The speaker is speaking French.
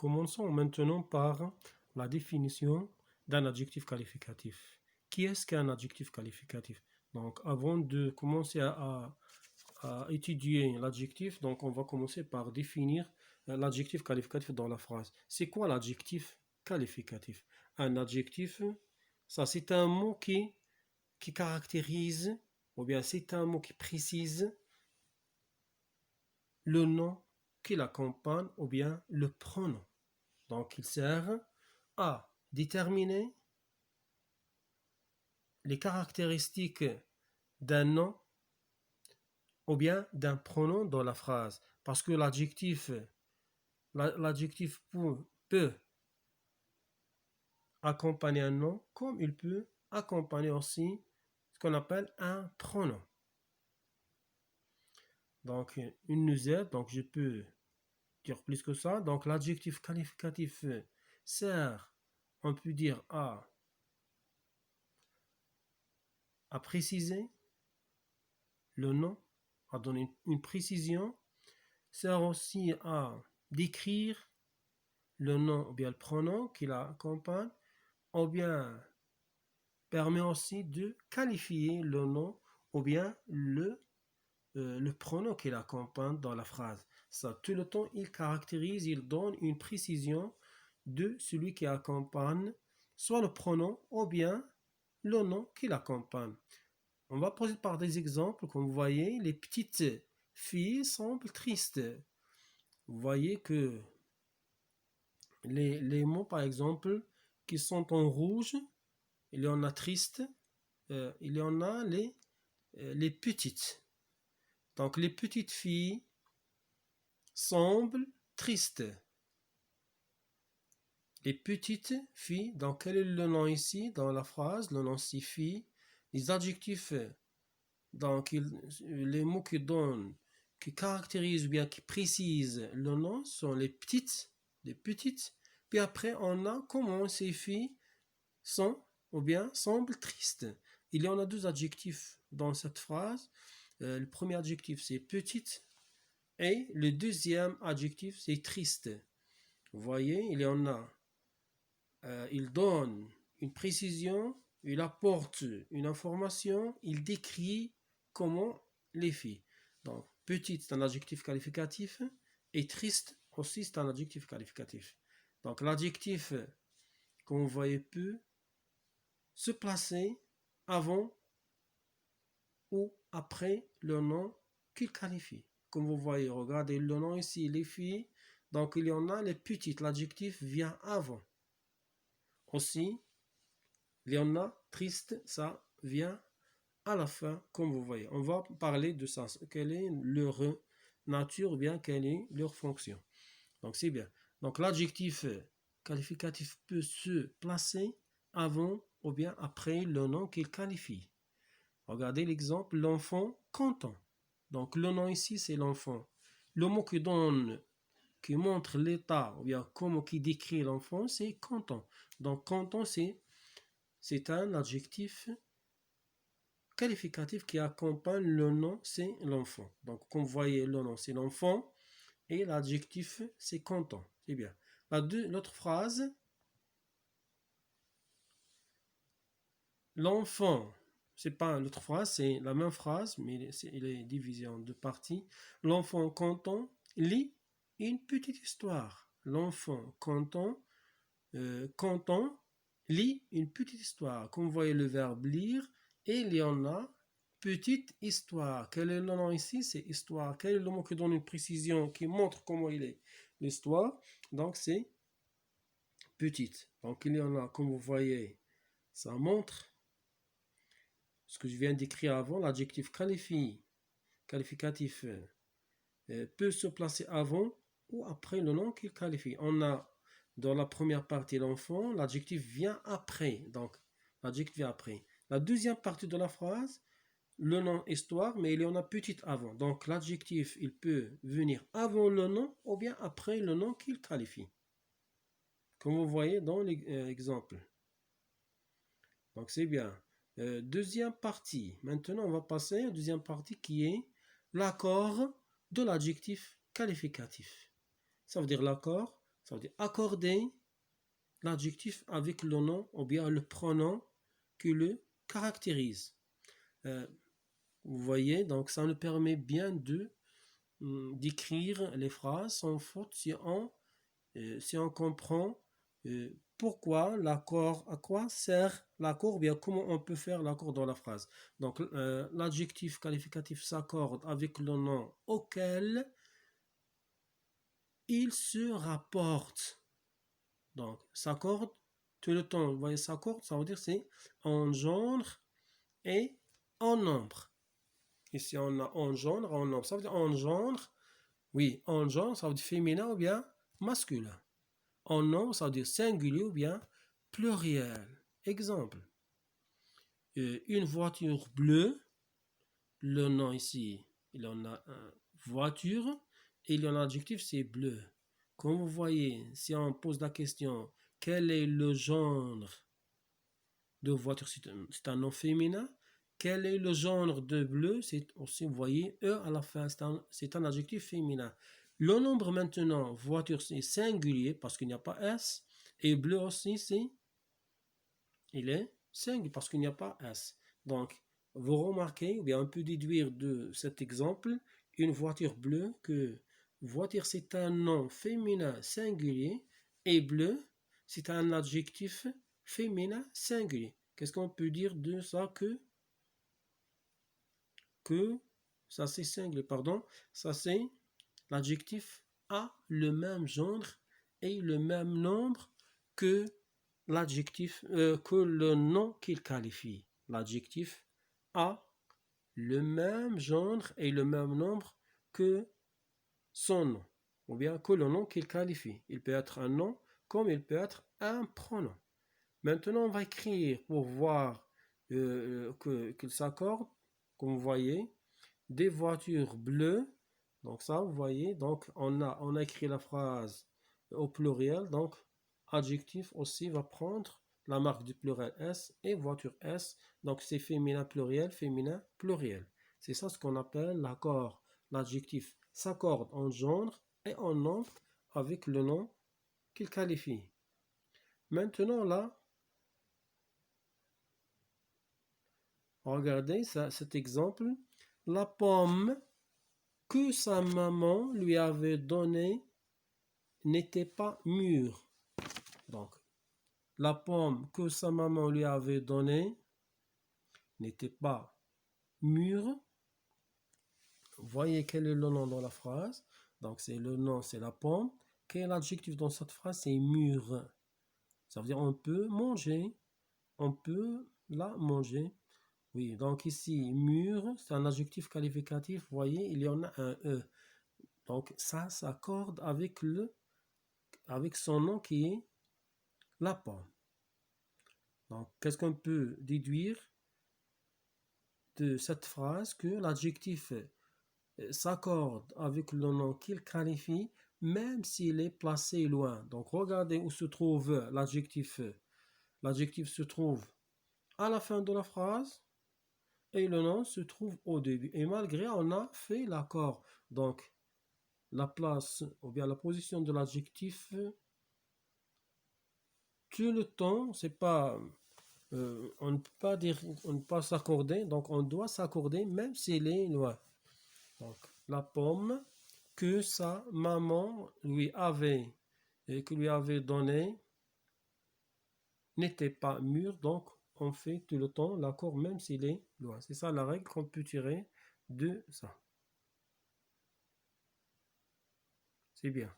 commençons maintenant par la définition d'un adjectif qualificatif. Qui est-ce qu'un adjectif qualificatif? Donc, avant de commencer à étudier l'adjectif, donc on va commencer par définir l'adjectif qualificatif dans la phrase. C'est quoi l'adjectif qualificatif? Un adjectif, ça c'est un mot qui caractérise, ou bien c'est un mot qui précise le nom qui l'accompagne, ou bien le pronom. Donc il sert à déterminer les caractéristiques d'un nom ou bien d'un pronom dans la phrase. Parce que l'adjectif peut accompagner un nom comme il peut accompagner aussi ce qu'on appelle un pronom. Donc, il nous aide, donc je peux dire plus que ça. Donc, l'adjectif qualificatif sert, on peut dire, à préciser le nom, à donner une précision, sert aussi à décrire le nom ou bien le pronom qui l'accompagne, ou bien permet aussi de qualifier le nom ou bien le pronom qui l'accompagne dans la phrase. Ça, tout le temps, il caractérise, il donne une précision de celui qui accompagne soit le pronom ou bien le nom qui l'accompagne. On va poser par des exemples. Comme vous voyez, les petites filles semblent tristes. Vous voyez que les mots, par exemple, qui sont en rouge, il y en a triste, il y en a les petites. Donc, les petites filles semblent tristes. Les petites filles, donc quel est le nom ici dans la phrase? Le nom c'est fille. Les adjectifs, donc les mots qui donnent, qui caractérisent ou bien qui précisent le nom sont les petites. Puis après, on a comment ces filles sont ou bien semblent tristes. Il y en a deux adjectifs dans cette phrase. Le premier adjectif c'est petite et le deuxième adjectif c'est triste. Vous voyez, il y en a. Il donne une précision, il apporte une information, il décrit comment les filles. Donc, petite c'est un adjectif qualificatif et triste aussi c'est un adjectif qualificatif. Donc, l'adjectif, comme vous voyez, peut se placer avant ou après le nom qu'il qualifie. Comme vous voyez, regardez le nom ici, les filles. Donc, il y en a les petites. L'adjectif vient avant. Aussi, il y en a triste, ça vient à la fin, comme vous voyez. On va parler de ça. Quelle est leur nature ou bien quelle est leur fonction. Donc, c'est bien. Donc, l'adjectif qualificatif peut se placer avant ou bien après le nom qu'il qualifie. Regardez l'exemple, l'enfant content. Donc, le nom ici, c'est l'enfant. Le mot qui montre l'état, ou bien comment qui décrit l'enfant, c'est content. Donc, content, c'est un adjectif qualificatif qui accompagne le nom, c'est l'enfant. Donc, comme vous voyez, le nom, c'est l'enfant, et l'adjectif, c'est content. C'est bien. L'autre phrase, l'enfant, c'est pas une autre phrase, c'est la même phrase, mais il est divisé en deux parties. L'enfant content lit une petite histoire. L'enfant content lit une petite histoire. Comme vous voyez le verbe lire, et il y en a petite histoire. Quel est le nom ici? C'est histoire. Quel est le mot qui donne une précision, qui montre comment il est l'histoire? Donc c'est petite. Donc il y en a, comme vous voyez, ça montre ce que je viens d'écrire avant, l'adjectif qualificatif peut se placer avant ou après le nom qu'il qualifie. On a dans la première partie l'enfant, l'adjectif vient après. Donc, l'adjectif vient après. La deuxième partie de la phrase, le nom histoire, mais il y en a petite avant. Donc, l'adjectif, il peut venir avant le nom ou bien après le nom qu'il qualifie. Comme vous voyez dans l'exemple. Donc, c'est bien. Deuxième partie. Maintenant, on va passer à la deuxième partie qui est l'accord de l'adjectif qualificatif. Ça veut dire l'accord, Ça veut dire accorder l'adjectif avec le nom ou bien le pronom qui le caractérise. Vous voyez, donc ça nous permet bien d'écrire les phrases sans faute si on comprend pourquoi l'accord, à quoi sert l'accord, bien comment on peut faire l'accord dans la phrase. Donc l'adjectif qualificatif s'accorde avec le nom auquel il se rapporte. Donc s'accorde tout le temps. Vous voyez, s'accorde, ça veut dire c'est en genre et en nombre. Ici on a en genre, en nombre. Ça veut dire en genre, oui, en genre, ça veut dire féminin ou bien masculin. En nombre, ça veut dire singulier ou bien pluriel. Exemple, une voiture bleue, le nom ici, il en a un voiture, et il y a un adjectif, c'est bleu. Comme vous voyez, si on pose la question, quel est le genre de voiture, c'est un nom féminin. Quel est le genre de bleu, c'est aussi, vous voyez, E à la fin, c'est un adjectif féminin. Le nombre maintenant, voiture, c'est singulier parce qu'il n'y a pas S. Et bleu aussi, il est singulier parce qu'il n'y a pas S. Donc, vous remarquez, ou bien on peut déduire de cet exemple, une voiture bleue, que voiture, c'est un nom féminin singulier et bleu, c'est un adjectif féminin singulier. Qu'est-ce qu'on peut dire de ça que ça c'est singulier, pardon, ça c'est l'adjectif a le même genre et le même nombre que l'adjectif, que le nom qu'il qualifie. L'adjectif a le même genre et le même nombre que son nom, ou bien que le nom qu'il qualifie. Il peut être un nom comme il peut être un pronom. Maintenant, on va écrire pour voir qu'il s'accorde, comme vous voyez, des voitures bleues. Donc ça, vous voyez, donc on a écrit la phrase au pluriel. Donc, adjectif aussi va prendre la marque du pluriel S et voiture S. Donc, c'est féminin pluriel. C'est ça ce qu'on appelle l'accord. L'adjectif s'accorde en genre et en nombre avec le nom qu'il qualifie. Maintenant, là, regardez cet exemple. La pomme que sa maman lui avait donnée n'était pas mûre. Donc, la pomme que sa maman lui avait donnée n'était pas mûre. Vous voyez quel est le nom dans la phrase. Donc, c'est le nom, c'est la pomme. Quel est l'adjectif dans cette phrase? C'est mûr. Ça veut dire on peut manger. On peut la manger. Oui, donc ici, mûr, c'est un adjectif qualificatif. Vous voyez, il y en a un E. Donc, ça s'accorde avec son nom qui est la pomme. Donc, qu'est-ce qu'on peut déduire de cette phrase? Que l'adjectif s'accorde avec le nom qu'il qualifie, même s'il est placé loin. Donc, regardez où se trouve l'adjectif. L'adjectif se trouve à la fin de la phrase et le nom se trouve au début. Et malgré, on a fait l'accord. Donc, la place ou bien la position de l'adjectif tout le temps, c'est pas on ne peut pas dire, on ne peut pas s'accorder, donc on doit s'accorder même s'il est loin. Donc la pomme que sa maman lui avait et que lui avait donnée n'était pas mûre, donc on fait tout le temps l'accord même s'il est loin. C'est ça la règle qu'on peut tirer de ça. C'est bien.